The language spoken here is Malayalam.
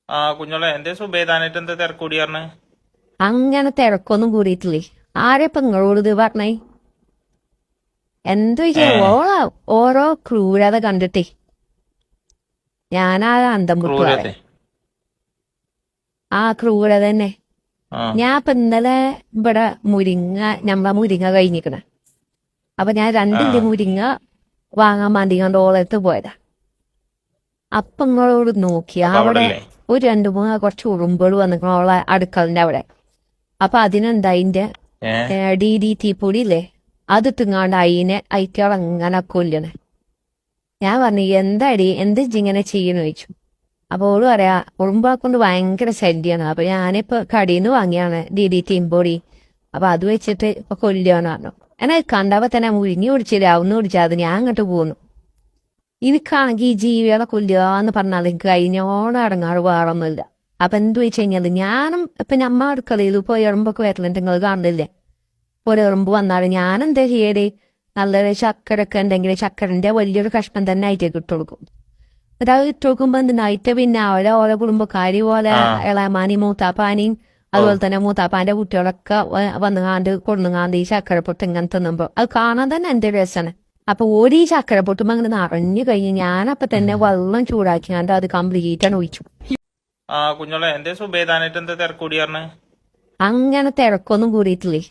കുഞ്ഞോളെ എന്തേ സുബേദാനായിട്ട് എന്താ തിരക്കൂടി പറഞ്ഞേ? അങ്ങനെ തിരക്കൊന്നും കൂടിയിട്ടില്ലേ. ആരെപ്പ നിങ്ങളോട് ഇത് പറഞ്ഞേ? എന്തോ ഓള ഓരോ ക്രൂരത കണ്ടിട്ടേ ഞാനാ അന്തം വിട്ടു ക്രൂരത്തെ ആ ക്രൂരത തന്നെ. ആ ഞാൻ ഇപ്പൊ ഇന്നലെ ഇവിടെ നമ്മളെ മുരിങ്ങ കഴിഞ്ഞിക്കണ. അപ്പൊ ഞാൻ ആ രണ്ടിന്റെ മുരിങ്ങ വാങ്ങാൻ വേണ്ടി കണ്ട് ഓളത്ത് പോയതാ. അപ്പൊ നിങ്ങളോട് നോക്കി അപ്പൊ അവിടെ അവിടെ അല്ലേ? ഒരു രണ്ടു മൂന്ന് കുറച്ച് ഉറുമ്പുകൾ വന്നിക്കണ ഓളെ അടുക്കളന്റെ അവിടെ. അപ്പൊ അതിനെന്താ അതിന്റെ ഏ DDT പൊടി ഇല്ലേ, അത് തിങ്ങാണ്ട് അയിറ്റളങ്ങനെ കൊല്ലണേ. ഞാൻ പറഞ്ഞു എന്താടി എന്ത് ഇങ്ങനെ ചെയ്യുന്നു ചോദിച്ചു. അപ്പൊ ഓള് പറയാ ഉറുമ്പാ കൊണ്ട് ഭയങ്കര ശല്യാണ്. അപ്പൊ ഞാനിപ്പോ കടയിൽ നിന്ന് വാങ്ങിയാണ് DDT പൊടി. അപ്പൊ അത് വെച്ചിട്ട് ഇപ്പൊ കൊല്ലുകയെന്ന് പറഞ്ഞു. എന്നെ കണ്ടപ്പോ തന്നെ മുരിങ്ങി പിടിച്ചില്ല, ഒന്ന് പിടിച്ചാൽ അത് ഞാൻ അങ്ങോട്ട് പോന്നു. എനിക്കാണെങ്കിൽ ഈ ജീവികളെ കൊല്ലുക എന്ന് പറഞ്ഞാൽ എനിക്ക് കഴിഞ്ഞോണം അടങ്ങാറ് വേറൊന്നുമില്ല. അപ്പൊ എന്ത് വെച്ച് കഴിഞ്ഞാല് ഞാനും ഇപ്പൊ നമ്മ അടുക്കളയിൽ ഇപ്പൊ എറുമ്പൊക്കെ വരലുണ്ട്, നിങ്ങൾ കാണുന്നില്ലേ? ഒരു എറുമ്പ് വന്നാലും ഞാൻ എന്താ ചെയ്യല്, നല്ലൊരു ചക്കരൊക്കെ ഉണ്ടെങ്കിൽ ചക്കരന്റെ വലിയൊരു കഷ്ണം തന്നെ ആയിട്ടേക്ക് ഇട്ട് കൊടുക്കും. എന്നിട്ട് അത് ഇട്ട് കൊടുക്കുമ്പോ എന്തിനായിട്ട് പിന്നെ ഓരോ കുടുംബക്കാരി പോലെ ആ ഇളയമാനി മൂത്താപ്പാനിയും ഓ അതുപോലെ തന്നെ മൂത്താപ്പാന്റെ കുട്ടികളൊക്കെ വന്നുകാണ്ട് കൊണ്ടുങ്ങാണ്ട് ഈ ചക്കരപ്പൊട്ട് ഇങ്ങനെ തിന്നുമ്പോ അത് കാണാൻ തന്നെ എന്റെ രസമാണ്. അപ്പൊ ഒരു ചക്കര പൊട്ടുമ്പോ അങ്ങനെ നിറഞ്ഞു കഴിഞ്ഞ് ഞാനപ്പൊ തന്നെ വെള്ളം ചൂടാക്കിയാണ്ട് അത് കംപ്ലീറ്റ് ആണ് ഒഴിച്ചു. കുഞ്ഞോളെ എന്തേ സുബേദാനായിട്ട് എന്താ തിരക്കൂടി പറഞ്ഞേ? അങ്ങനെ തിരക്കൊന്നും കൂടിയിട്ടില്ലേ.